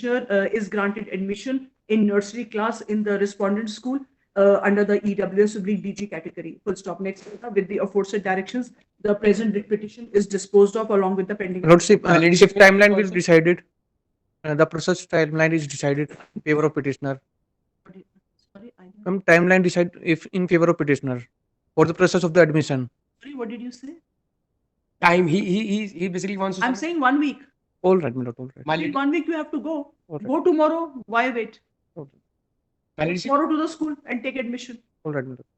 petitioner is granted admission in nursery class in the respondent school under the EWS DG category. Full stop. Next, with the aforesaid directions, the present writ petition is disposed of along with the pending. Lordship, My lady, if may I timeline is also- decided, the process timeline is decided in favor of petitioner. Sorry, Some timeline decide if in favor of petitioner for the process of the admission. sorry, what did you say? Time. He basically wants to. I'm saying 1 week. All right, my lord, all right. My In lady, 1 week you have to go. All right. Go tomorrow. Why wait? All right, my lady, Tomorrow to the school and take admission. all right, my lord.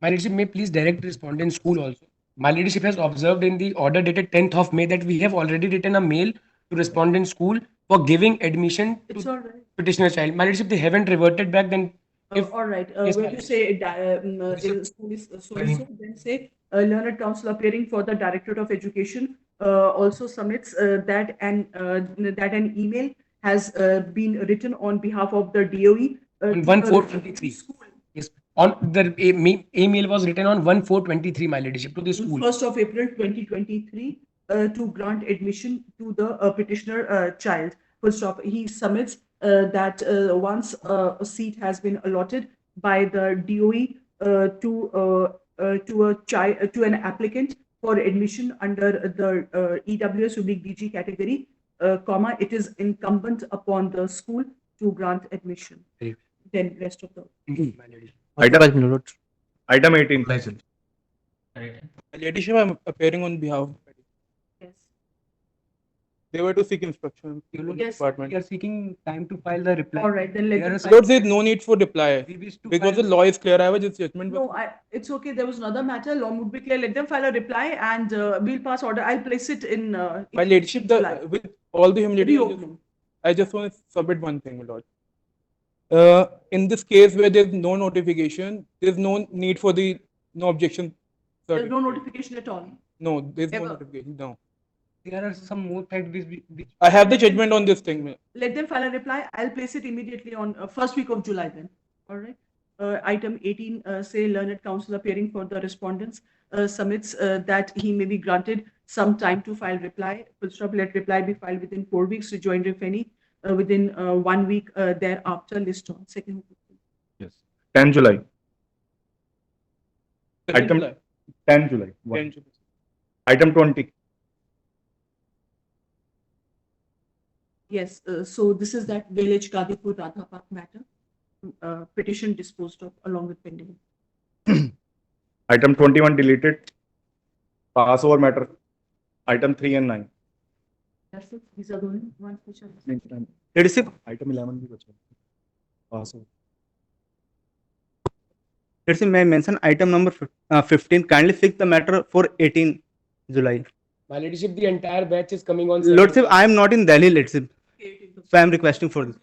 my ladyship may please direct respondent school also. My ladyship has observed in the order dated 10th of May that we have already written a mail to respondent school for giving admission It's to all right. petitioner child. My ladyship, they haven't reverted back. Then if All right. Yes, When ma'am. you say Yes, school is so Very- and so, then say learned counsel appearing for the Directorate of Education also submits that an email has been written on behalf of the DOE On to 1/4/23. school. yes, on the email was written on 1/4/23. My ladyship to the On school. 1st of April 2023 to grant admission to the petitioner child. Full stop. He submits that once a seat has been allotted by the DOE to an applicant for admission under the EWS DG category, comma, it is incumbent upon the school to grant admission. Very- Then rest of the. My ladyship. Otherwise, my lord. Item 18. Ladyship, I'm appearing on behalf of the Yes. They were to seek inspection You from look- the Yes. department. We are seeking time to file the reply. All right, then let There them are file. Lord, there is no need for reply We wish to because the file- law is clear. I was just judgment. No, it's okay. There was another matter. Law would be clear. Let them file a reply and we'll pass order. I'll place it in. My ladyship, July. with all the humility, Reopening. I just want to submit one thing, my lord. In this case where there's no notification, there's no need for the no objection. There's no certificate. notification at all. No, there's no Ever. notification. No, There are some more facts which I have the judgment on this thing. Let them file a reply. I'll place it immediately on first week of July then. All right. Item 18, say learned counsel appearing for the respondents submits that he may be granted some time to file reply. Full stop. Let reply be filed within 4 weeks. Rejoinder if any within 1 week thereafter. List on second. Yes. 10 July. Second Item- July, 10 July. 10 July. Item 20. Yes. So this is that village Kadipur Radha Park matter. Petition disposed of along with pending. Item 21 deleted. Pass over matter. Item 3 and 9. That's it. These are the only ones which are. Leadership. Item 11 भी बचा. Pass over. Let's say may I mention item number 15. Kindly fix the matter for 18 July. my ladyship, the entire batch is coming on. Lordship, 7th. I am not in Delhi, Lordship. 18th of So I am requesting for this.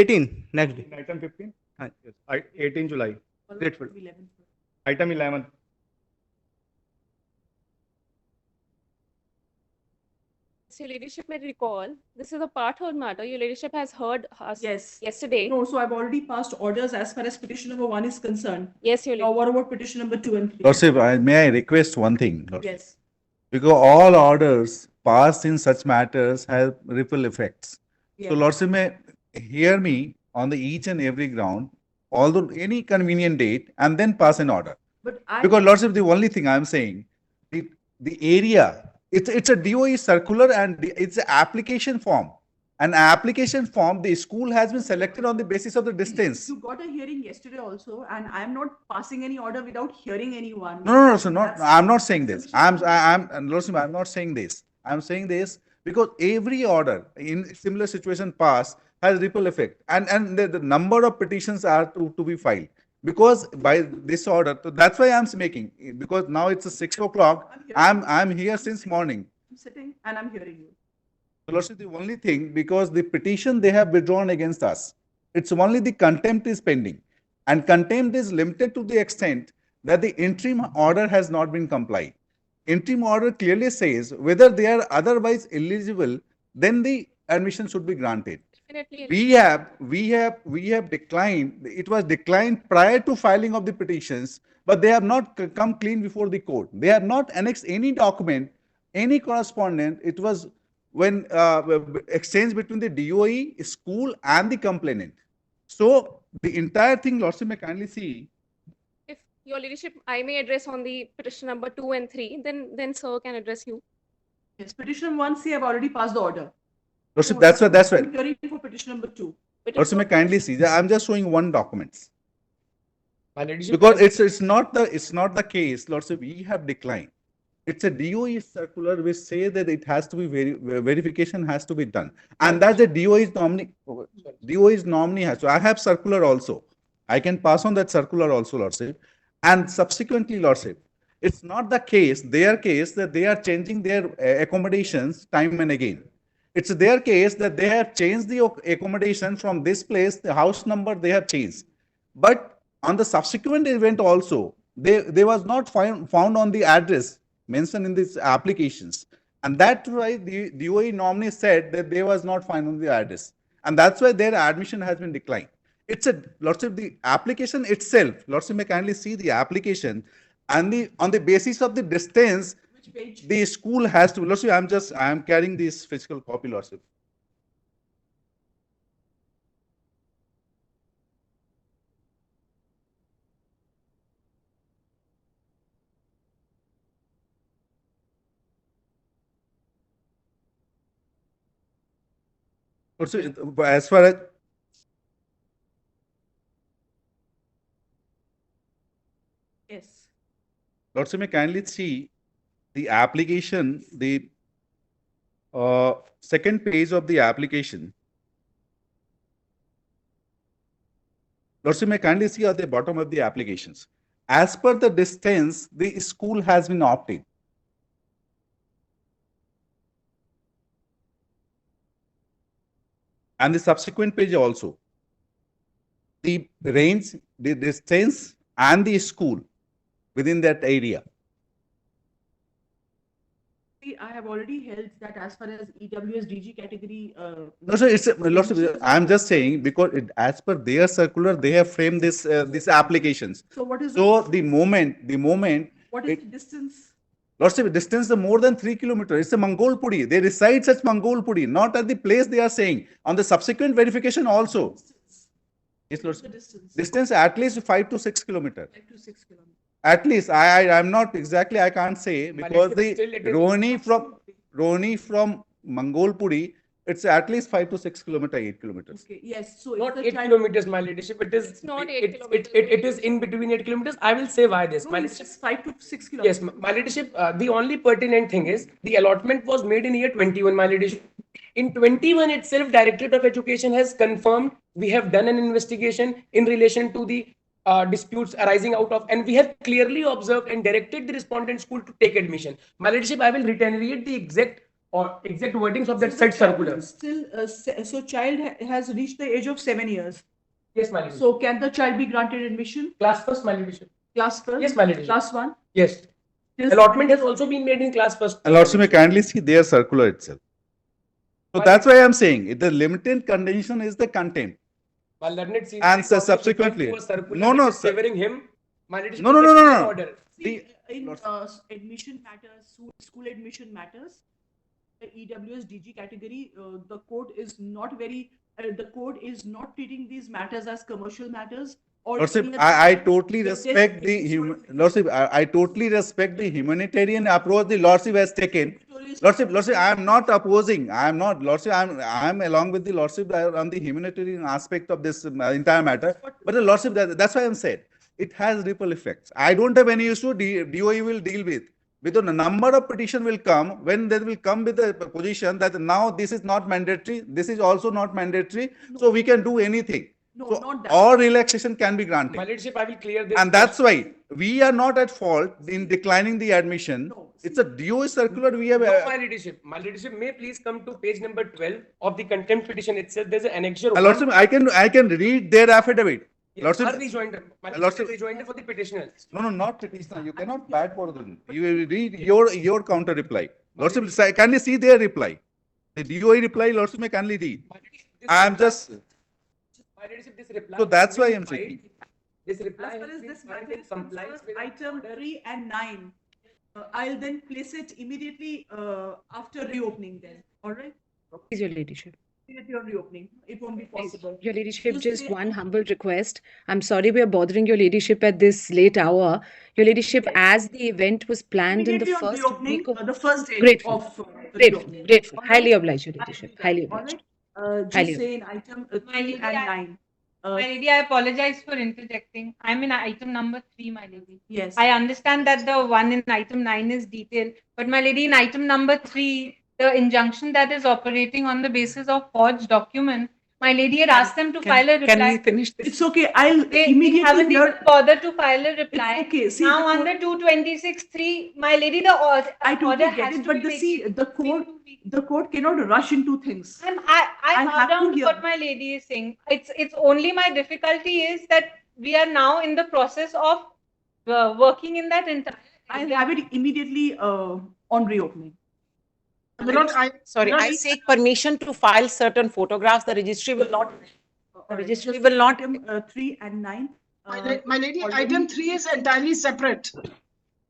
18, next day. Item 15. Hi. Yes. 18 July. Grateful. 11th. Item 11. So, Your Ladyship may recall, this is a part heard matter. Your Ladyship has heard us Yes. yesterday. No, so I've already passed orders as far as petition number 1 is concerned. Yes, Your Now, Ladyship. what about petition number 2 and 3? Lordship, may I request one thing? Lordship? Yes. Because all orders passed in such matters have ripple effects. Yeah. So Lordship may hear me on the each and every ground, although any convenient date, and then pass an order. But I. Because Lordship, the only thing I'm saying, the area, it's a DOE circular and it's an application form. An application form, the school has been selected on the basis of the distance. You got a hearing yesterday also, and I'm not passing any order without hearing anyone. No, so not. That's- I'm not saying this. Lordship, I'm not saying this. I'm saying this because every order in similar situation passed has ripple effect, and the number of petitions are to be filed because by this order. So that's why I'm making because now it's 6 o'clock. I'm here since morning. I'm sitting and I'm hearing you. Lordship, the only thing because the petition they have withdrawn against us, it's only the contempt is pending, and contempt is limited to the extent that the interim order has not been complied. Interim order clearly says whether they are otherwise eligible, then the admission should be granted. Definitely. We have declined. It was declined prior to filing of the petitions, but they have not come clean before the court. They have not annexed any document, any correspondence. It was when exchange between the DOE, school, and the complainant. So the entire thing, Lordship may kindly see. If your leadership, I may address on the petition number 2 and 3, then sir can address you. Yes, petition 1C, I've already passed the order. Lordship, So, that's why. That's I'm why. hearing for petition number 2. Lordship may kindly see. I'm just showing one document. My Lordship, Because it's not the case, Lordship, we have declined. It's a DOE circular which say that it has to be verification has to be done, and that's the DOE's nominee has. So I have circular also. I can pass on that circular also, Lordship, and subsequently, Lordship, it's not the case, their case that they are changing their accommodations time and again. It's their case that they have changed the accommodation from this place, the house number they have changed, but on the subsequent event also, they was not found on the address mentioned in these applications. And that's why the DOE nominee said that they was not found on the address. And that's why their admission has been declined. It's a, Lordship, the application itself, Lordship may kindly see the application, and on the basis of the distance, Which page? the school has to, Lordship, I'm carrying this physical copy, Lordship. Also, as far as Yes. Lordship may kindly see the application, the second page of the application. Lordship may kindly see at the bottom of the applications. As per the distance, the school has been opted. And the subsequent page also. The range, the distance, and the school within that area. See, I have already held that as far as EWS DG category. No, sir, Lordship, I'm just saying because as per their circular, they have framed these applications. So what is So the moment, what is the distance? Lordship, distance is more than 3 kilometers. It's a Mangolpudi. They reside at Mangolpudi, not at the place they are saying. On the subsequent verification also. Yes, What is the Lordship. distance? Distance at least 5 to 6 kilometers. 5 to 6 kilometers. At least I'm not exactly, I can't say because the still it is- Rohini from Mangolpudi, it's at least 5 to 6 kilometers, 8 kilometers. Okay, yes, so not it's 8 the child. kilometers, my Lordship. It is. It's not 8 it, kilometers. It is in between 8 kilometers. I will say why this. No, My it's Lordship. just 5 to 6 Yes, kilometers. my Lordship, the only pertinent thing is the allotment was made in year 21, my Lordship. In 21 itself, Directorate of Education has confirmed we have done an investigation in relation to the disputes arising out of, and we have clearly observed and directed the respondent school to take admission. My Lordship, I will reiterate the exact wordings of that So the said child circular. is still, so child has reached the age of 7 years. Yes, my Lordship. So can the child be granted admission? Class first, my Lordship. Class first? Yes, my Lordship. Class 1? Yes. Allotment has also been made in class first. And Lordship may kindly see their circular itself. So that's why I'm saying the limited condition is the content. My learned senior And requested subsequently- to a circular No, no, which is sir. favoring him. My Lordship, No, no, this no, is no, the no. order. See, in Lordship. admission matters, school admission matters, the EWS DG category, the code is not treating these matters as commercial matters. Or Lordship, any other I matter. totally The respect test the is human, sort of- Lordship, I totally respect the humanitarian approach the Lordship has taken. Lordship, I am not opposing. I am not, Lordship, I am along with the Lordship on the humanitarian aspect of this entire matter. But the Lordship, that's why I'm said, it has ripple effects. I don't have any issue, DOE will deal with. Because the number of petition will come when they will come with the position that now this is not mandatory, this is also not mandatory, so we can do anything. No, So not that. all relaxation can be granted. My Lordship, I will clear this. And that's why we are not at fault in declining the admission. No, It's a DOE circular we have. No, my Lordship. My Lordship, may please come to page number 12 of the contempt petition itself. There's an annexure. Lordship, I can read their affidavit. Lordship, Her rejoinder. My Lordship- Lordship, rejoinder for the petitioners. no, not petitioner. You cannot bad for them. You will read your counter reply. Lordship, can you see their reply? The DOE reply, Lordship may kindly read. My Lordship, this I am reply- just, My Lordship, this reply. So that's has why been I'm saying. filed. This reply As far has as been this filed matter in is compliance concerned, with item order. 3 and 9, I'll then place it immediately after reopening then. All right? Please, Your Ladyship. Immediately on reopening. It won't be Please, possible. Your Ladyship, Just just say- one humble request. I'm sorry we are bothering Your Ladyship at this late hour. Your Ladyship, as the event was planned in the Immediately on first reopening, week of... the first day Grateful. of Grateful, reopening. grateful. All Highly right? obliged, Your I will Ladyship. do that. Highly All obliged. right? Highly Just say in item My 3 lady, and I- 9. My lady, I apologize for interjecting. I'm in item number 3, my lady. Yes. I understand that the one in item 9 is detailed, but my lady, in item number 3, the injunction that is operating on the basis of forged document, my lady had asked them to file a reply. Can we finish this? It's okay. I'll They immediately haven't hear. even bothered to file a reply. It's okay. See, Now the under 226(3), my lady, the order, I totally get has it, to but be vacated within 2 weeks. the court cannot rush into things. I I'll bow have to down to hear. what my lady is saying. It's only my difficulty is that we are now in the process of working in that entire. I'll have it immediately on reopening. Sorry, I seek permission to file certain photographs. The registry will not. The registry will not. Item 3 and 9. My lady, already- item 3 is entirely separate,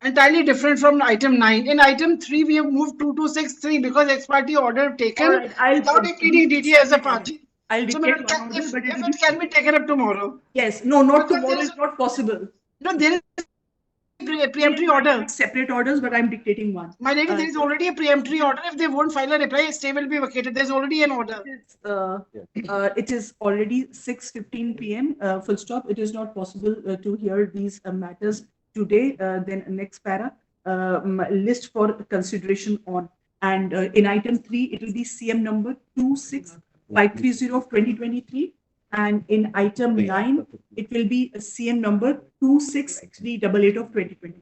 entirely different from item 9. In item 3, we have moved 2263 because ex parte order taken All right, I'll- without pleading DD as a party. I'll So, dictate madam, one order, but if it can be taken up tomorrow. Yes, no, not Because tomorrow. there is- It's not possible. No, there is a preemptory order. Separate orders, but I'm dictating one. My lady, there is already a preemptory order. If they won't file a reply, stay will be vacated. There's already an order. It is already 6:15 p.m. Full stop. It is not possible to hear these matters today. Then next para, list for consideration on. And in item 3, it will be CM number 26530 of 2023. And in item 9, it will be a CM number 26388 of 2020.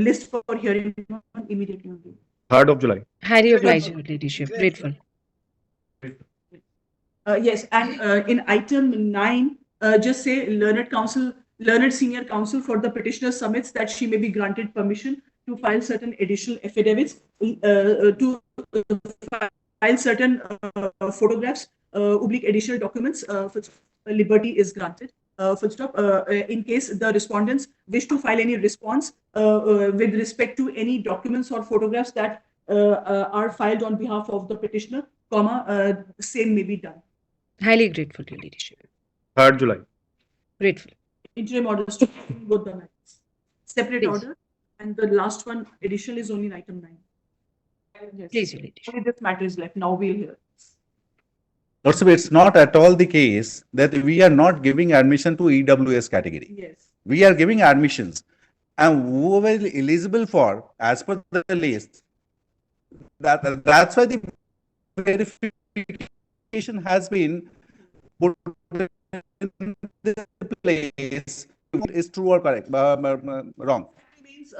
List for hearing on immediately. 3rd of July. Highly obliged, Your Ladyship. Grateful. Yes, and in item 9, just say learned senior counsel for the petitioner submits that she may be granted permission to file certain additional affidavits, to file certain photographs, additional documents, for liberty is granted. Full stop. In case the respondents wish to file any response with respect to any documents or photographs that are filed on behalf of the petitioner, same may be done. Highly grateful, Your Ladyship. 3rd July. Grateful. Interim orders to both the matters. Separate Please. order, and the last one additional is only in item 9. Yes. Please, Your Ladyship. Only this matter is left. Now we'll hear. Also, it's not at all the case that we are not giving admission to EWS category. Yes. We are giving admissions, and whoever is eligible for, as per the list, that's why the verification has been put in the place. Is true or correct? Wrong. Means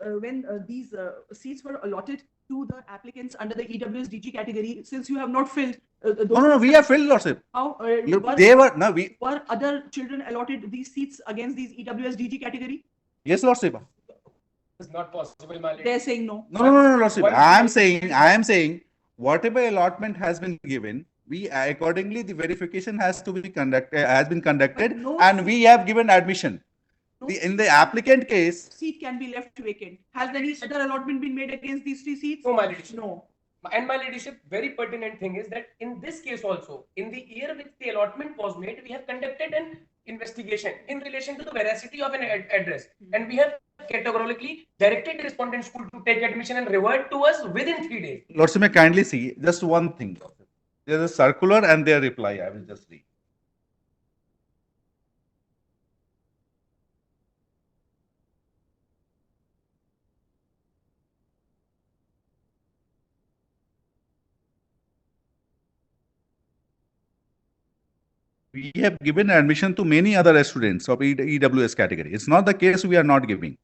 when these seats were allotted to the applicants under the EWS DG category, since you have not filled those. No, we have filled, Lordship. How were other children allotted these seats against these EWS DG category? Yes, Lordship. It's not possible, my lady. They're saying no. No, Lordship. I am saying, whatever allotment has been given, we accordingly the verification has to be conducted, But no and we have given admission. No In the applicant case, seat can be left vacant. Has any other allotment been made against these 3 seats? No, my ladyship. No. And my ladyship, very pertinent thing is that in this case also, in the year which the allotment was made, we have conducted an investigation in relation to the veracity of an address. And we have categorically directed the respondent school to take admission and revert to us within 3 days. Lordship, may kindly see just one thing. There is a circular and their reply. I will just read. We have given admission to many other students of EWS category. It's not the case we are not giving,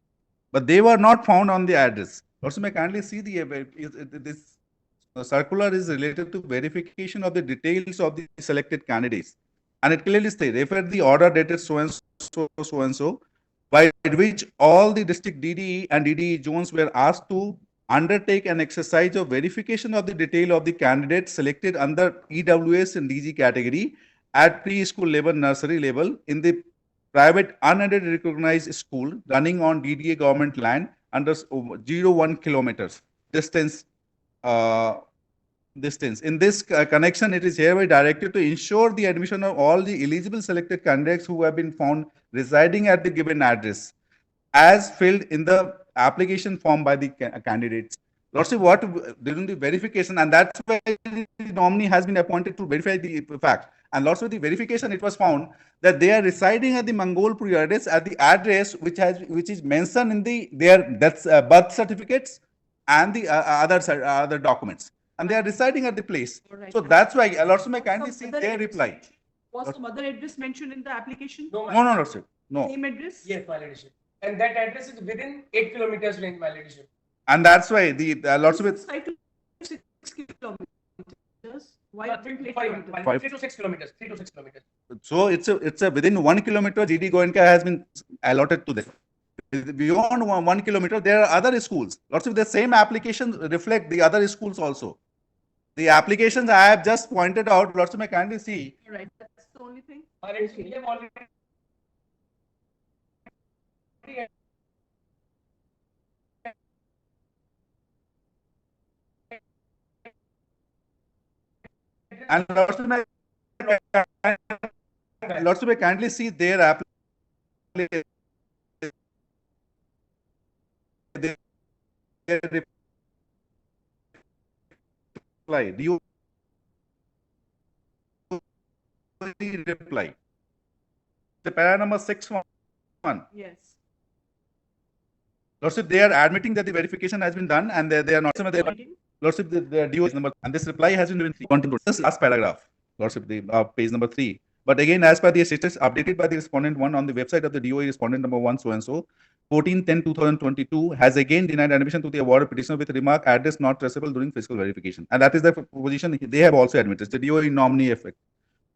but they were not found on the address. Also, may kindly see this circular is related to verification of the details of the selected candidates, and it clearly states refer the order dated so and so, by which all the district DDE and DDE zones were asked to undertake an exercise of verification of the detail of the candidates selected under EWS and DG category at preschool level, nursery level in the private unaided recognized school running on DDA government land under 0.1 kilometers distance distance. In this connection, it is hereby directed to ensure the admission of all the eligible selected candidates who have been found residing at the given address, as filled in the application form by the candidates. Lordship, what during the verification, and that's why the nominee has been appointed to verify the fact. And Lordship, the verification, it was found that they are residing at the Mangolpur address at the address which is mentioned in their birth certificates and the other documents, and they are residing at the place. Alright. So that's why Lordship, may kindly Was see the mother their address reply. mentioned- Was the mother address mentioned in the application? No, No, Lordship, no. Same address? Yes, my ladyship. And that address is within 8 kilometers range, my ladyship. And that's why the Lordship, It's 5 to 6 kilometers. Why? No, 3 to 5, 5. 3 to 6 kilometers. 3 to 6 kilometers. so it's a within 1 kilometer GD Goenka has been allotted to them. Beyond 1 kilometer, there are other schools. Lots of the same applications reflect the other schools also. The applications I have just pointed out, lots of my kindly see. Right, that's the only thing. My ladyship, we have already And lots of my kindly see their application. Reply. Do you reply? The para number 6.1. Yes. Lordship, they are admitting that the verification has been done and they are not. Lordship, the DO is number, and this reply has been given. This last paragraph, Lordship, the page number 3. But again, as per the status updated by the respondent 1 on the website of the DOE, respondent number 1 so and so, 14/10/2022 has again denied admission to the awarded petitioner with remark address not traceable during physical verification, and that is the position they have also admitted. The DOE nominee effect,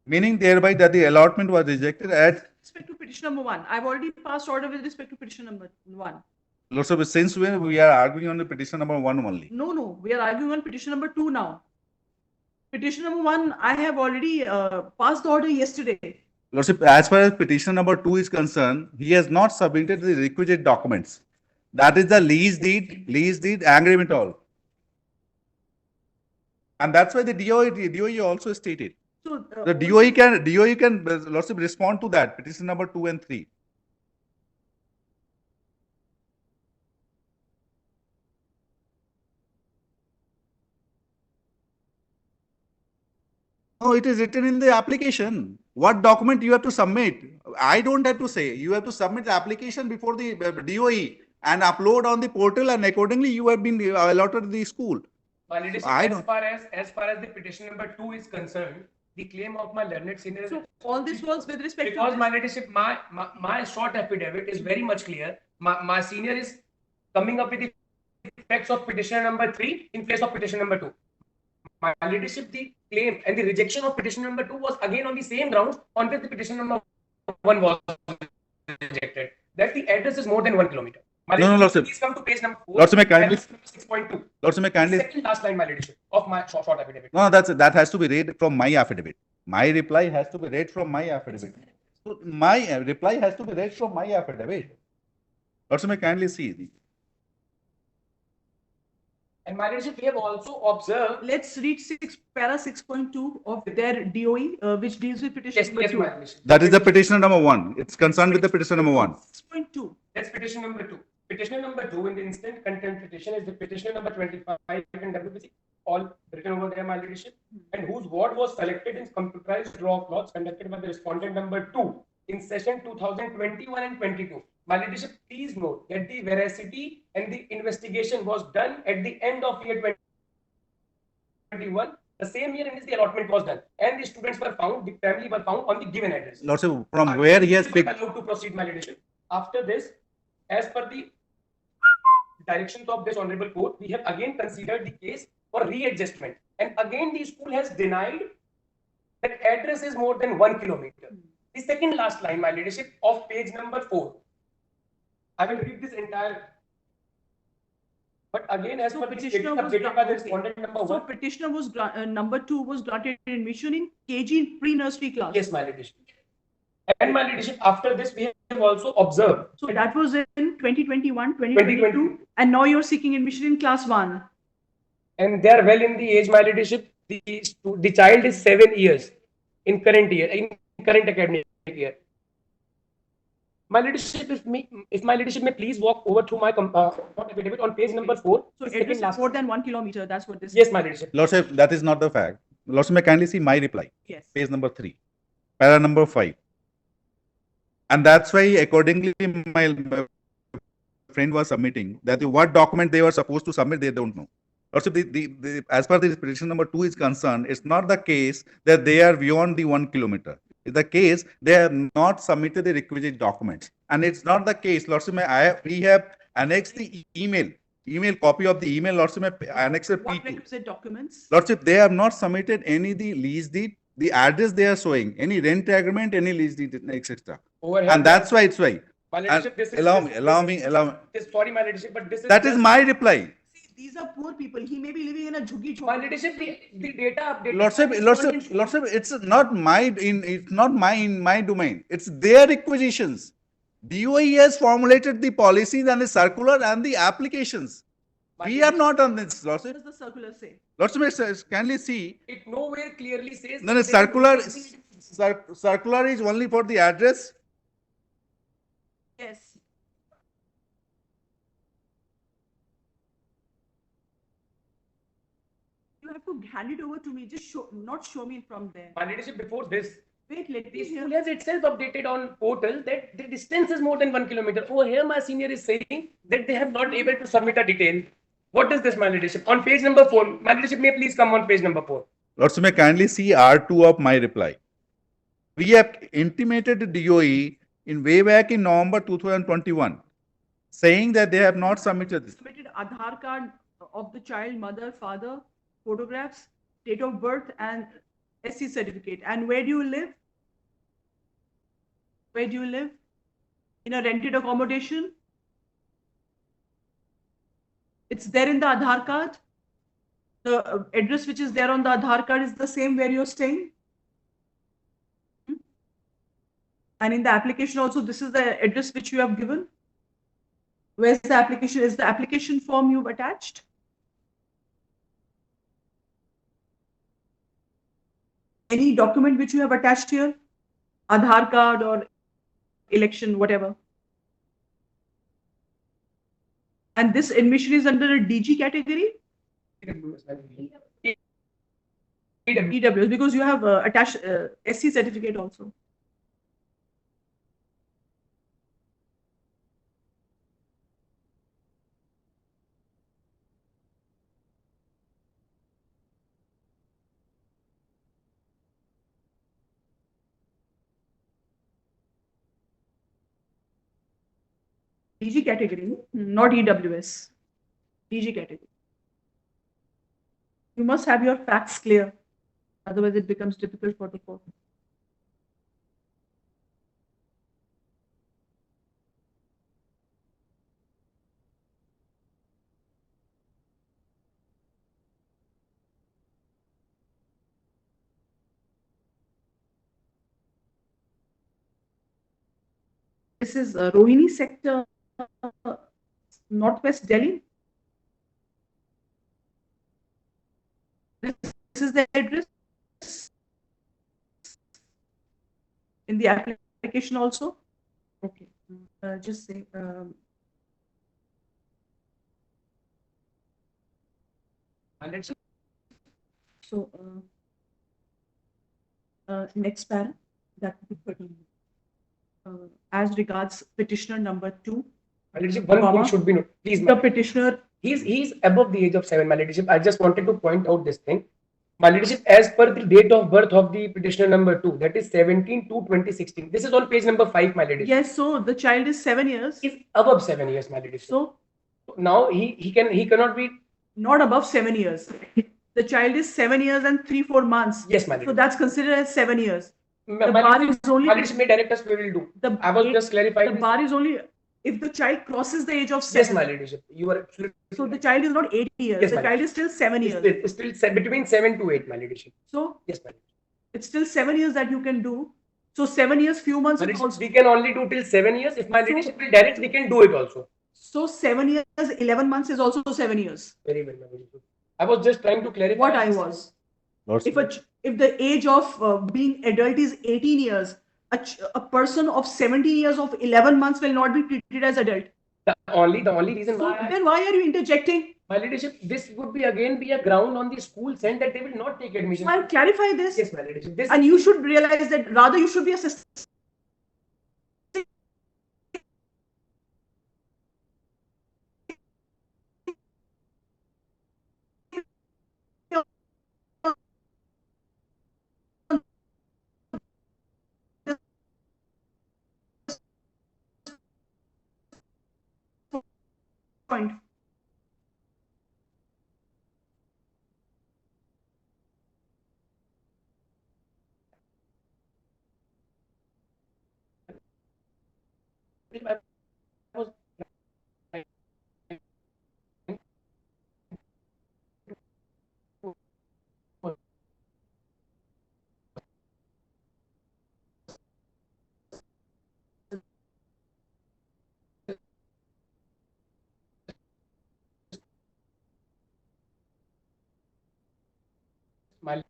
meaning thereby that the allotment was rejected at. With respect to petition number 1, I've already passed order with respect to petition number 1. Lordship, since when we are arguing on the petition number 1 only. No, we are arguing on petition number 2 now. Petition number 1, I have already passed the order yesterday. Lordship, as far as petition number 2 is concerned, he has not submitted the requisite documents. That is the lease deed, agreement all. And that's why the DOE also stated. So The DOE can Lordship, respond to that, petition number 2 and 3. No, it is written in the application. What document you have to submit? I don't have to say. You have to submit the application before the DOE and upload on the portal, and accordingly you have been allotted the school. My ladyship, I as don't- far as the petition number 2 is concerned, the claim of my learned senior. So all this was with respect Because to my ladyship, my short affidavit is very much clear. My senior is coming up with the facts of petition number 3 in place of petition number 2. My ladyship, the claim and the rejection of petition number 2 was again on the same grounds on which the petition number 1 was rejected. That the address is more than 1 kilometer. My No, ladyship, Lordship. please come to page number 4. Lordship, may kindly- 6.2. Lordship, may kindly. Second last line, my ladyship, of my short affidavit. No, that has to be read from my affidavit. My reply has to be read from my affidavit. So my reply has to be read from my affidavit. Lordship, may kindly see. And my ladyship, we have also observed. Let's read para 6.2 of their DOE, which deals with petition number 2. my ladyship. That is the petition number 1. It's concerned with the petition number 1. 6.2. That's petition number 2. Petition number 2 in the instant content petition is the petition number 25 in WPC, all written over there, my ladyship, and whose ward was selected in computerized draw of lots conducted by the respondent number 2 in session 2021 and 22. My ladyship, please note that the veracity and the investigation was done at the end of year 2021, the same year in which the allotment was done, and the students were found, the family were found on the given address. Lordship, from where he has picked. Allowed to proceed, my ladyship. After this, as per the directions of this honorable court, we have again considered the case for readjustment, and again the school has denied that address is more than 1 kilometer. The second last line, my ladyship, of page number 4. I will read this entire. But again, as per the petitioner statement was updated by the okay. respondent number So 1. petitioner was number 2 was granted admission in KG pre-nursery class. Yes, my ladyship. And my ladyship, after this, we have also observed. So that was in 2021, 2022, and now you're seeking admission in class 1. and they are well in the age, my ladyship. The child is 7 years in current year, in current academic year. My ladyship, if my ladyship may please walk over to my affidavit on page number 4. So address is more than 1 kilometer. That's what this. Yes, my ladyship. Lordship, that is not the fact. Lordship, may kindly see my reply. Yes. Page number 3, para number 5. And that's why accordingly my friend was submitting that what document they were supposed to submit, they don't know. Also, as far as the petition number 2 is concerned, it's not the case that they are beyond the 1 kilometer. It's the case they have not submitted the requisite documents. And it's not the case. Lordship, we have annexed the email copy of the email. Lordship, annexed What P2. requisite documents? Lordship, they have not submitted any the lease deed, the address they are showing, any rent agreement, any lease deed, etc. And that's why it's why. My ladyship, this is Allow me. this, sorry, my ladyship, but this is That is my reply. See, these are poor people. He may be living in a jhuggi my chhopri. ladyship. The data update. Lordship, it's not in my domain. It's their requisitions. DOE has formulated the policies and the circular and the applications. We are not on this, What Lordship. does the circular say? Lordship, kindly see. It nowhere clearly says. No, circular is only for the address. Yes. You have to hand it over to me. Just not show me from there. My ladyship, before this, Wait, let me the hear. school has itself updated on portal that the distance is more than 1 kilometer. Over here, my senior is saying that they have not able to submit a detail. What is this, my ladyship? On page number 4, my ladyship, may please come on page number 4. Lordship, may kindly see R2 of my reply. We have intimated the DOE in way back in November 2021, saying that they have not submitted this. Submitted Aadhaar card of the child, mother, father, photographs, date of birth, and SC certificate. And where do you live? Where do you live? In a rented accommodation? It's there in the Aadhaar card. The address which is there on the Aadhaar card is the same where you're staying. And in the application also, this is the address which you have given. Where's the application? Is the application form you've attached? Any document which you have attached here? Aadhaar card or election, whatever. And this admission is under a DG category? EWS, because you have attached SC certificate also. DG category, not EWS. DG category. You must have your facts clear, otherwise it becomes difficult for the court. This is Rohini sector, Northwest Delhi. This is the address in the application also. Okay, just say. So next para, that would be 13. As regards petitioner number 2. My ladyship, one point should be noted. Please, The petitioner. He's above the age of 7, my ladyship. I just wanted to point out this thing. My ladyship, as per the date of birth of the petitioner number 2, that is 17/2/2016. This is on page number 5, my ladyship. Yes, so the child is 7 years. He's above 7 years, my ladyship. So now he cannot be. not above 7 years. The child is 7 years and 3-4 months. Yes, my So ladyship. that's considered as 7 years. My The bar ladyship, is only. my ladyship, may direct us, we will do. The, I was just clarifying. The this. bar is only if the child crosses the age of 7. Yes, my ladyship. You are absolutely. So the child is not 8 years. Yes, the my child is still 7 years. It's still between 7 to 8, my ladyship. So Yes, my ladyship. it's still 7 years that you can do. So 7 years, few months. My is ladyship, also, we can only do till 7 years. If my ladyship will direct, we can do it also. so 7 years, 11 months is also 7 years. Very well, my ladyship. I was just trying to clarify. What I was. If the age of being adult is 18 years, a person of 17 years of 11 months will not be treated as adult. The only reason So why then why are you interjecting? my leadership, this would be again be a ground on the school end that they will not take admission. So I'll clarify this. Yes, my leadership. This And you should realize that rather you should be assisting point. my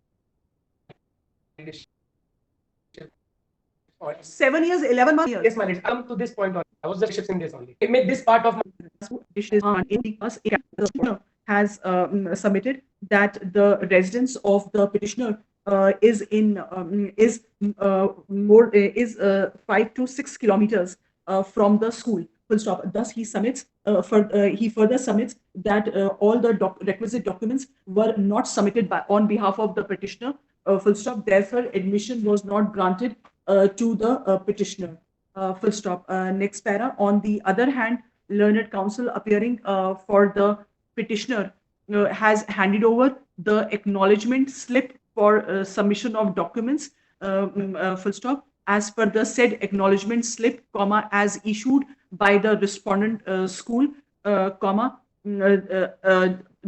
leadership. 7 years, 11 months. Yes, my leadership. Come to this point only. I was just in this only. I made this part of my has submitted that the residence of the petitioner is 5 to 6 kilometers from the school. Full stop. Thus, he submits. He further submits that all the requisite documents were not submitted on behalf of the petitioner. Full stop. Therefore, admission was not granted to the petitioner. Full stop. Next para. On the other hand, learned counsel appearing for the petitioner has handed over the acknowledgement slip for submission of documents. Full stop. As per the said acknowledgement slip, comma, as issued by the respondent school, comma,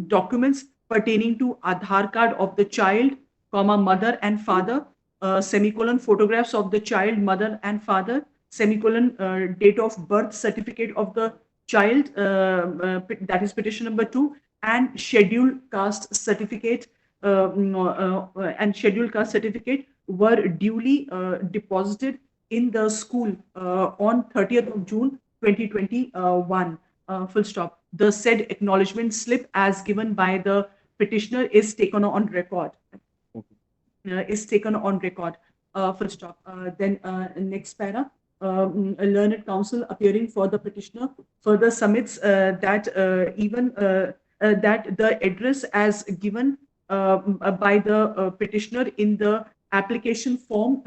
documents pertaining to Aadhaar card of the child, comma, mother and father, semicolon, photographs of the child, mother and father, semicolon, date of birth certificate of the child, that is petition number 2, and scheduled caste certificate were duly deposited in the school on 30th of June 2021. Full stop. The said acknowledgement slip as given by the petitioner is taken on record. Full stop. Then next para. A learned counsel appearing for the petitioner further submits that that the address as given by the petitioner in the application form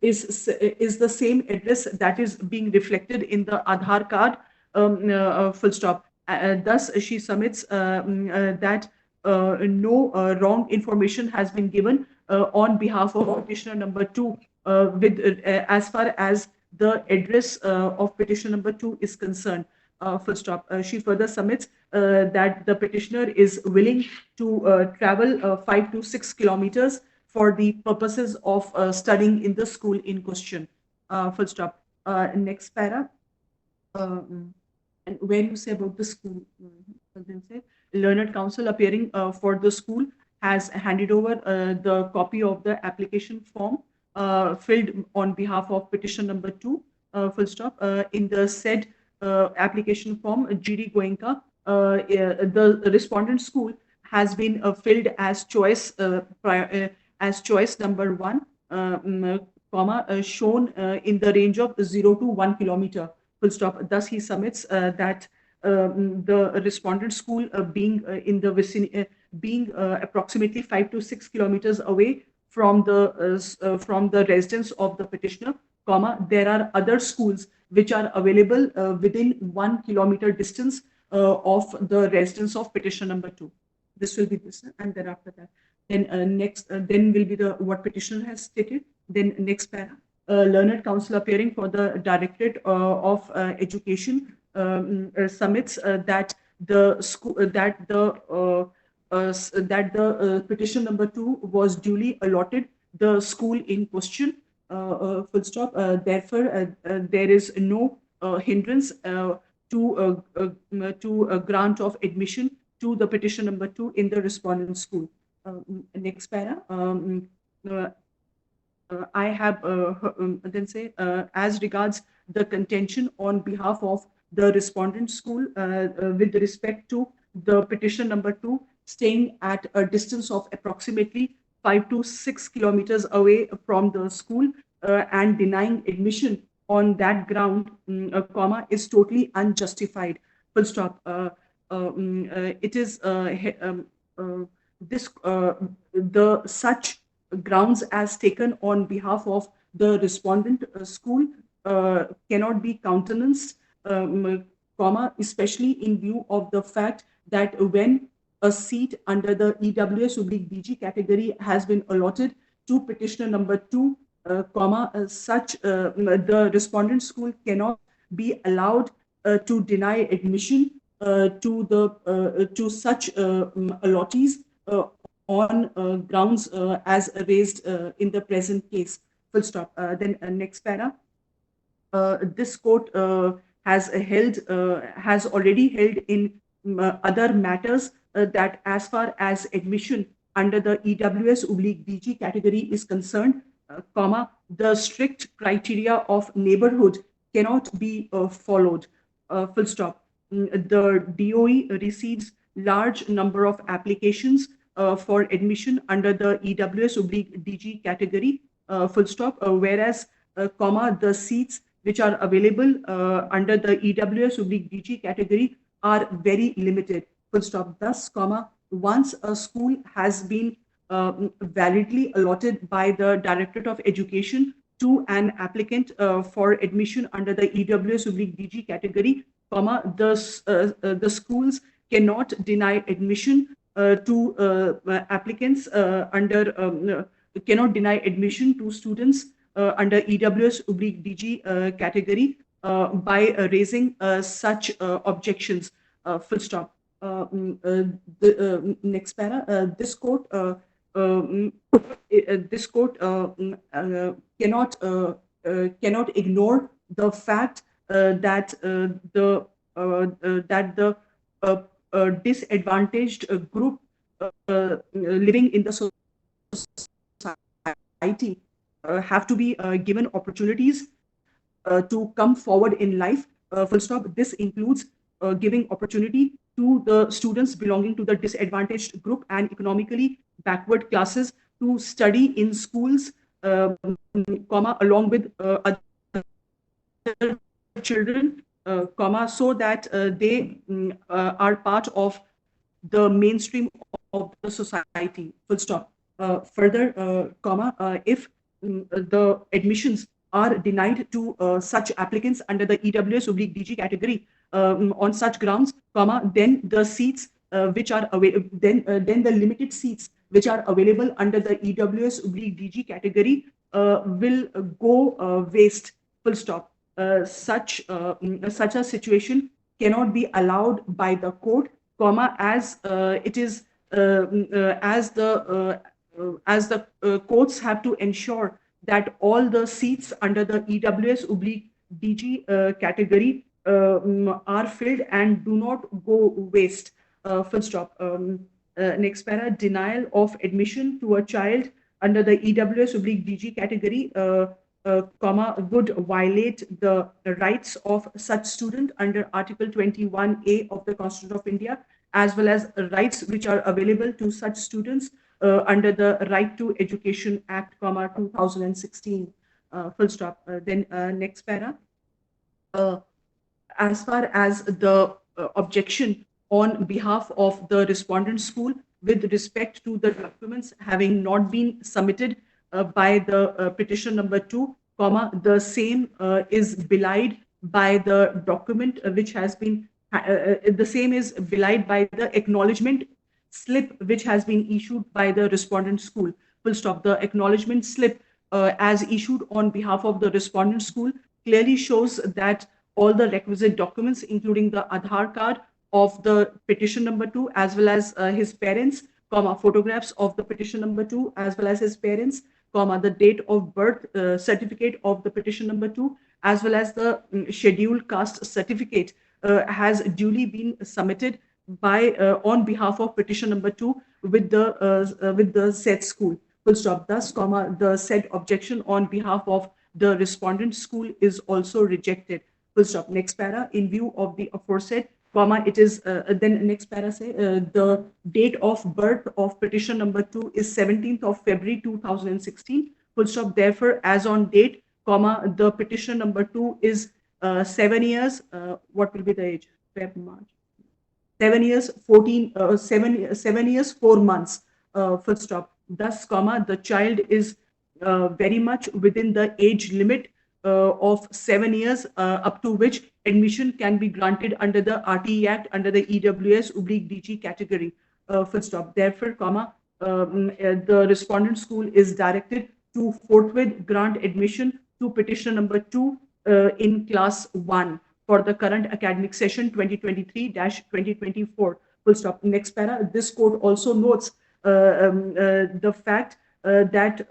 is the same address that is being reflected in the Aadhaar card. Full stop. Thus, she submits that no wrong information has been given on behalf of petitioner number 2 with as far as the address of petitioner number 2 is concerned. Full stop. She further submits that the petitioner is willing to travel 5 to 6 kilometers for the purposes of studying in the school in question. Full stop. Next para. And where you say about the school, then say learned counsel appearing for the school has handed over the copy of the application form filled on behalf of petition number 2. Full stop. In the said application form, GD GOENKA, the respondent school has been filled as choice number 1, comma, shown in the range of 0 to 1 kilometer. Full stop. Thus, he submits that the respondent school being in the vicinity, being approximately 5 to 6 kilometers away from the residence of the petitioner, comma, there are other schools which are available within 1 kilometer distance of the residence of petitioner number 2. This will be this, and then after that, then next, then will be the what petitioner has stated. Then next para. Learned counsel appearing for the Directorate of Education submits that the school that the petition number 2 was duly allotted the school in question. Full stop. Therefore, there is no hindrance to a grant of admission to the petition number 2 in the respondent school. Next para. I have then say as regards the contention on behalf of the respondent school with respect to the petition number 2 staying at a distance of approximately 5 to 6 kilometers away from the school and denying admission on that ground, comma, is totally unjustified. Full stop. It is the such grounds as taken on behalf of the respondent school cannot be countenanced, comma, especially in view of the fact that when a seat under the EWS/DG category has been allotted to petitioner number 2, comma, the respondent school cannot be allowed to deny admission to such allottees on grounds as raised in the present case. Full stop. Then next para. This court has already held in other matters that as far as admission under the EWS/DG category is concerned, comma, the strict criteria of neighborhood cannot be followed. Full stop. The DOE receives large number of applications for admission under the EWS/DG category, full stop, whereas, comma, the seats which are available under the EWS/DG category are very limited, full stop. Thus, comma, once a school has been validly allotted by the Directorate of Education to an applicant for admission under the EWS/DG category, comma, the schools cannot deny admission to applicants cannot deny admission to students under EWS/DG category by raising such objections. Full stop. The next para. This court cannot ignore the fact that the disadvantaged group living in the society have to be given opportunities to come forward in life. Full stop. This includes giving opportunity to the students belonging to the disadvantaged group and economically backward classes to study in schools, comma, along with other children, comma, so that they are part of the mainstream of the society. Full stop. Further, comma, if the admissions are denied to such applicants under the EWS/DG category on such grounds, comma, then the seats which are available, then the limited seats which are available under the EWS/DG category will go waste. Full stop. Such a situation cannot be allowed by the court, comma, as it is as the courts have to ensure that all the seats under the EWS/DG category are filled and do not go waste. Full stop. Next para. Denial of admission to a child under the EWS/DG category, comma, would violate the rights of such student under Article 21A of the Constitution of India, as well as rights which are available to such students under the Right to Education Act, comma, 2016. Full stop. Then next para. As far as the objection on behalf of the respondent school with respect to the documents having not been submitted by the petition number 2, comma, the same is belied by the document which has been the same is belied by the acknowledgement slip which has been issued by the respondent school. Full stop. The acknowledgement slip as issued on behalf of the respondent school clearly shows that all the requisite documents, including the Aadhaar card of the petition number 2, as well as his parents, comma, photographs of the petition number 2, as well as his parents, comma, the date of birth certificate of the petition number 2, as well as the scheduled caste certificate has duly been submitted on behalf of petition number 2 with the said school. Full stop. Thus, comma, the said objection on behalf of the respondent school is also rejected. Full stop. Next para. In view of the aforesaid, comma, it is then next para say the date of birth of petition number 2 is 17th of February 2016. Full stop. Therefore, as on date, comma, the petition number 2 is 7 years. What will be the age? Feb, March. 7 years, 7 years, 4 months. Full stop. Thus, comma, the child is very much within the age limit of 7 years, up to which admission can be granted under the RTE Act under the EWS/DG category. Full stop. Therefore, comma, the respondent school is directed to forthwith grant admission to petition number 2 in class 1 for the current academic session 2023-2024. Full stop. Next para. This court also notes the fact that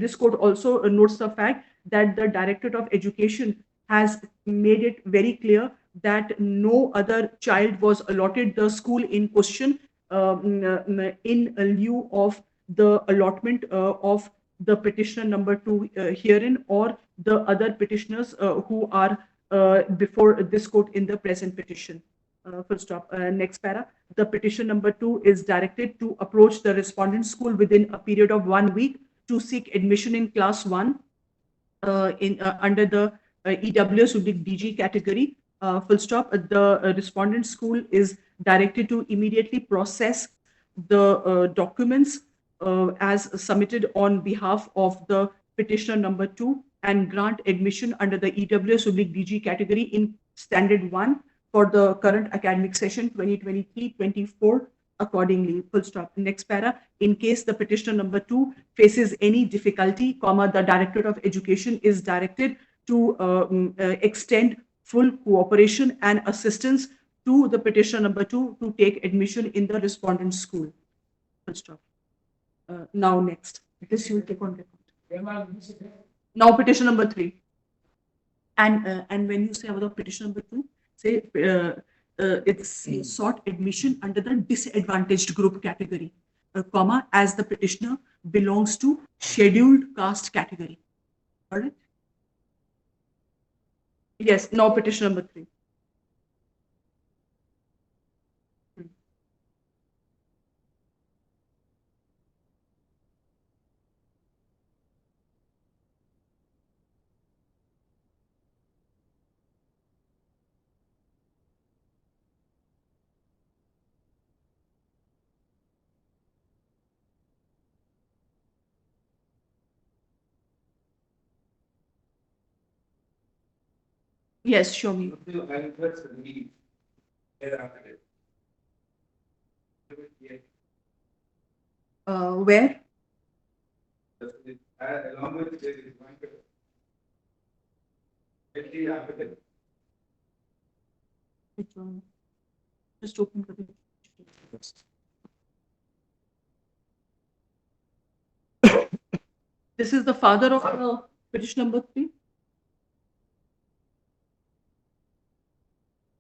this court also notes the fact that the Directorate of Education has made it very clear that no other child was allotted the school in question in lieu of the allotment of the petitioner number 2 herein or the other petitioners who are before this court in the present petition. Full stop. Next para. The petition number 2 is directed to approach the respondent school within a period of 1 week to seek admission in class 1 under the EWS/DG category. Full stop. The respondent school is directed to immediately process the documents as submitted on behalf of the petitioner number 2 and grant admission under the EWS/DG category in standard 1 for the current academic session 2023-24 accordingly. Full stop. Next para. In case the petitioner number 2 faces any difficulty, comma, the Directorate of Education is directed to extend full cooperation and assistance to the petitioner number 2 to take admission in the respondent school. Full stop. Now next. This you will take on record. Now petition number 3. And when you say about the petition number 2, say it's sought admission under the disadvantaged group category, comma, as the petitioner belongs to scheduled caste category. All right. Yes. Now petition number 3. Yes, show me. Where? Along with Which one? Just open the page. This is the father of petition number 3.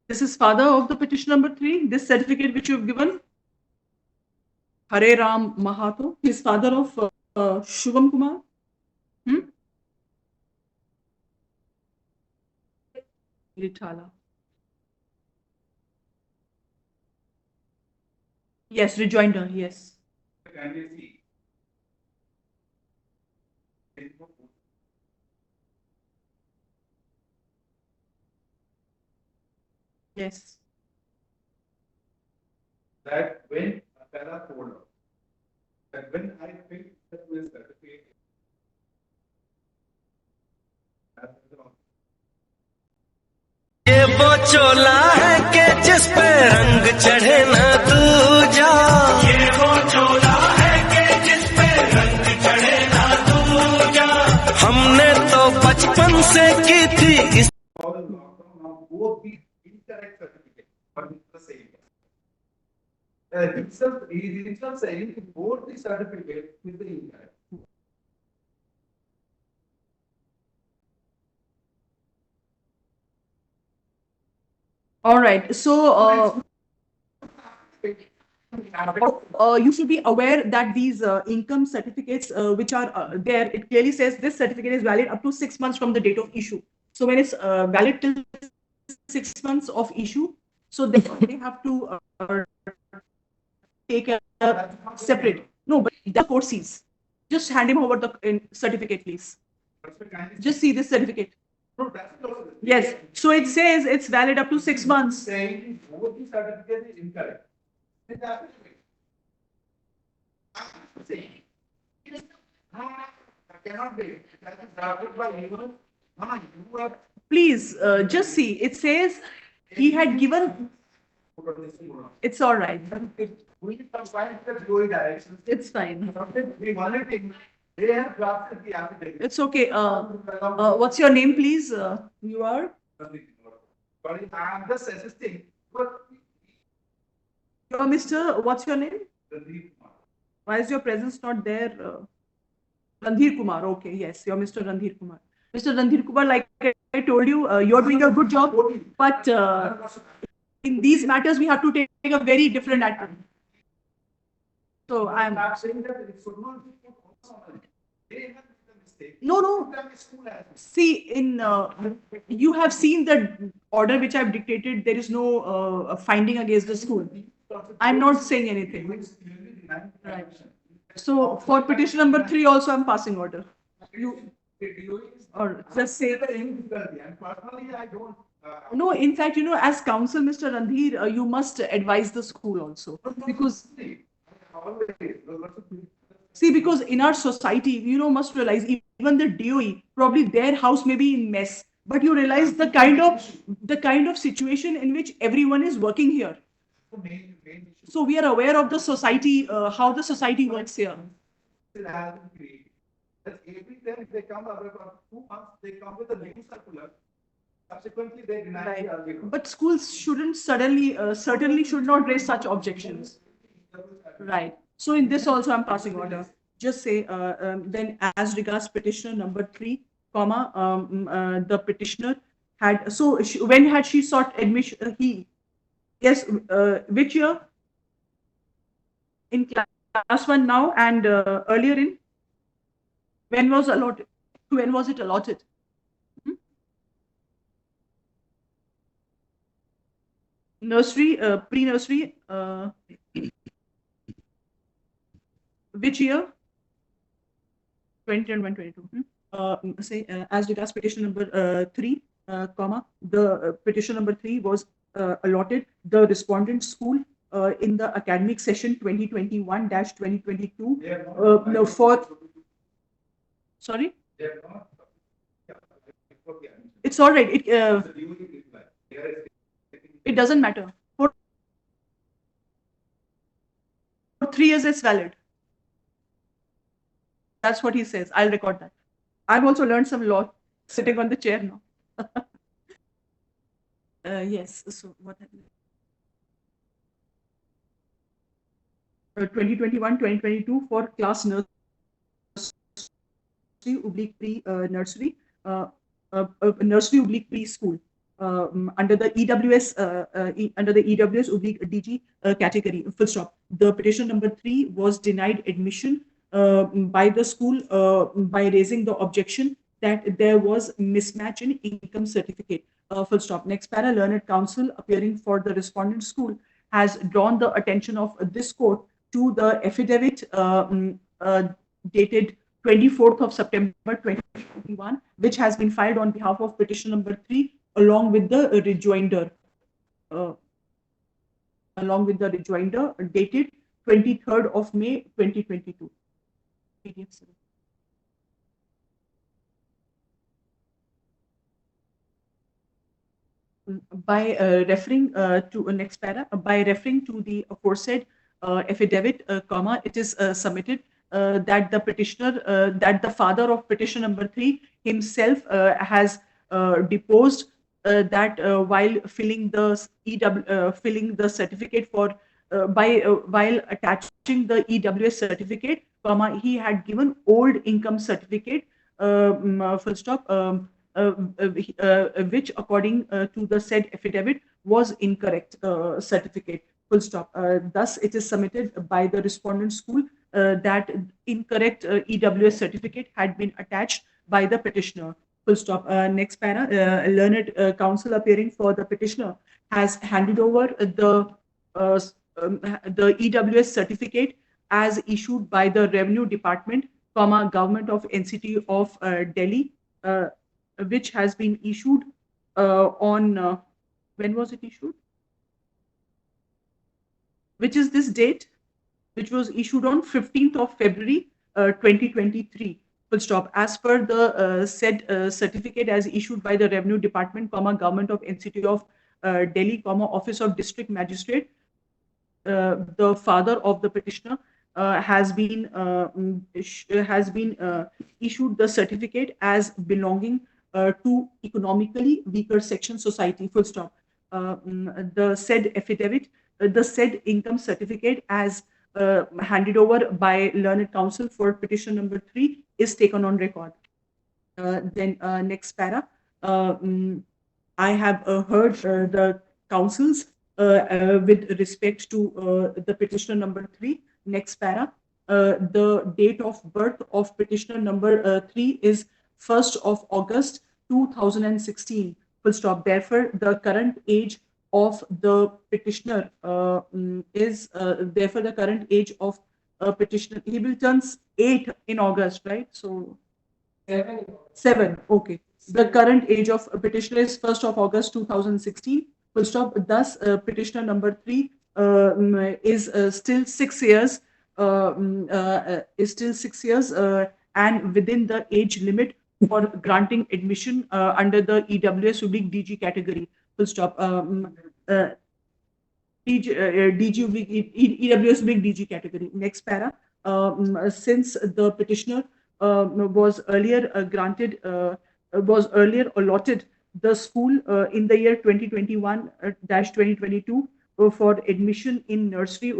This is father of the petition number 3. This certificate which you have given, Hare Ram Mahato, he is father of Shubham Kumar. Rithala. Yes, rejoinder. Yes. Yes. That when a para told us that when I picked up this certificate, ये वो चोला है कि जिस पे रंग चढ़े ना दूजा, ये वो चोला है कि जिस पे रंग चढ़े ना दूजा, हमने तो बचपन से की थी इस both the incorrect certificate, but it's the same. Himself saying both the certificate is the incorrect. All right. So, you should be aware that these income certificates which are there, it clearly says this certificate is valid up to 6 months from the date of issue. So when it's valid till 6 months of issue, so they have to take a separate. No, but the court sees. Just hand him over the certificate, please. Just see this certificate. Yes. So it says it's valid up to 6 months. Saying both the certificate is incorrect. Cannot be. That is drafted by you. You are. Please, just see. It says he had given. It's all right. It's fine. They have drafted the affidavit. It's okay. What's your name, please? You are? Sorry, I'm just assisting. You're Mr. What's your name? Why is your presence not there? Randhir Kumar. Okay, yes, you're Mr. Randhir Kumar. Mr. Randhir Kumar, like I told you, you're doing a good job, but in these matters, we have to take a very different action. So I'm not saying that it should not be put. They have made a mistake. No. See, you have seen the order which I've dictated. There is no finding against the school. I'm not saying anything. Right. So for petition number 3 also I'm passing order. You or just say the name. And personally, I don't. No, in fact, as counsel, Mr. Randhir, you must advise the school also, because see, because in our society, must realize even the DOE, probably their house may be in mess, but you realize the kind of situation in which everyone is working here. So we are aware of the society, how the society works here. Every time they come after 2 months, they come with a new circular. Subsequently, they deny the argument. But schools shouldn't certainly should not raise such objections. Right. So in this also I'm passing order. Just say then as regards petitioner number 3, the petitioner had, when had she sought admission? Yes, which year? In class 1 now, and earlier in? When was allotted? When was it allotted? Nursery, pre-nursery, which year? 2021, 22. Say as regards petition number 3, the petition number 3 was allotted the respondent school in the academic session 2021-2022. No, for. Sorry. It's all right. It doesn't matter. For 3 years, it's valid. That's what he says. I'll record that. I've also learned some law sitting on the chair now. Yes. So what happened? 2021-2022 for class nursery / pre-nursery, nursery / preschool. Under the EWS / DG category, full stop. The petition number 3 was denied admission by the school by raising the objection that there was mismatch in income certificate. Full stop. Next para, learned counsel appearing for the respondent school has drawn the attention of this court to the affidavit dated 24th of September 2021, which has been filed on behalf of petition number 3 along with the rejoinder dated 23rd of May 2022. By referring to next para, by referring to the aforesaid affidavit, it is submitted that the petitioner, that the father of petition number 3 himself has deposed that while filling the certificate for while attaching the EWS certificate, he had given old income certificate, full stop, which according to the said affidavit was incorrect certificate, full stop. Thus, it is submitted by the respondent school that incorrect EWS certificate had been attached by the petitioner, full stop. Next para, learned counsel appearing for the petitioner has handed over the EWS certificate as issued by the Revenue Department, Government of NCT of Delhi, which has been issued on when was it issued? Which is this date, which was issued on 15th of February 2023. Full stop. As per the said certificate as issued by the Revenue Department, Government of NCT of Delhi, Office of District Magistrate, the father of the petitioner has been issued the certificate as belonging to economically weaker section society, full stop. The said affidavit, the said income certificate as handed over by learned counsel for petition number 3 is taken on record. Then next para, I have heard the counsels with respect to the petitioner number 3. Next para, the date of birth of petitioner number 3 is 1st of August 2016, full stop. Therefore, the current age of the petitioner is therefore the current age of petitioner, he will turn 8 in August, right? So 7, okay. The current age of a petitioner is 1st of August 2016, full stop. Thus, petitioner number 3 is still 6 years, and within the age limit for granting admission under the EWS/DG category, full stop. EWS/DG category. Next para, since the petitioner was earlier allotted the school in the year 2021-2022 for admission in nursery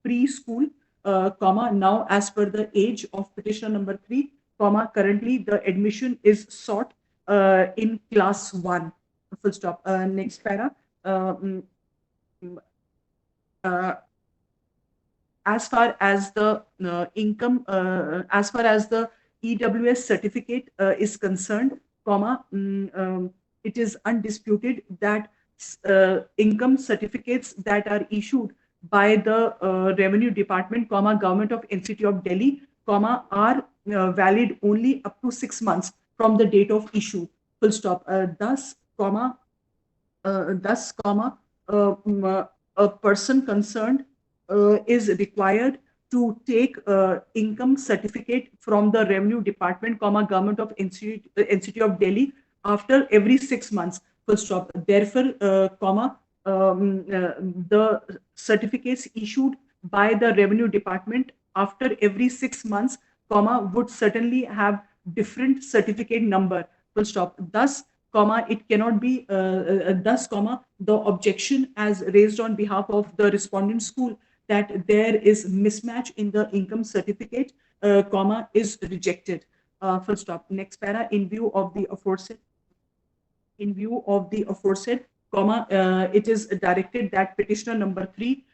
preschool, now as per the age of petitioner number 3, currently the admission is sought in class 1, full stop. Next para, as far as the income, as far as the EWS certificate is concerned, it is undisputed that income certificates that are issued by the Revenue Department, Government of NCT of Delhi, are valid only up to 6 months from the date of issue, full stop. Thus, a person concerned is required to take income certificate from the Revenue Department, Government of NCT of Delhi after every 6 months, full stop. Therefore, the certificates issued by the Revenue Department after every 6 months, would certainly have different certificate number, full stop. Thus, it cannot be, the objection as raised on behalf of the respondent school that there is mismatch in the income certificate, is rejected, full stop. Next para, in view of the aforesaid, it is directed that petitioner number 3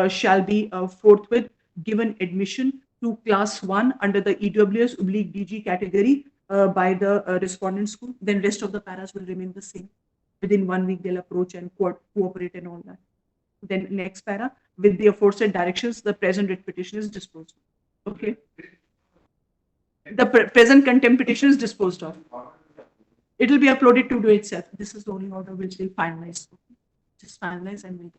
shall be forthwith given admission to class 1 under the EWS/DG category by the respondent school. Then rest of the paras will remain the same. Within 1 week, they'll approach and cooperate and all that. Then next para, with the aforesaid directions, the present writ petition is disposed of. Okay. The present contempt petition is disposed of. It will be uploaded to do itself. This is the only order which will finalize. Just finalize and we'll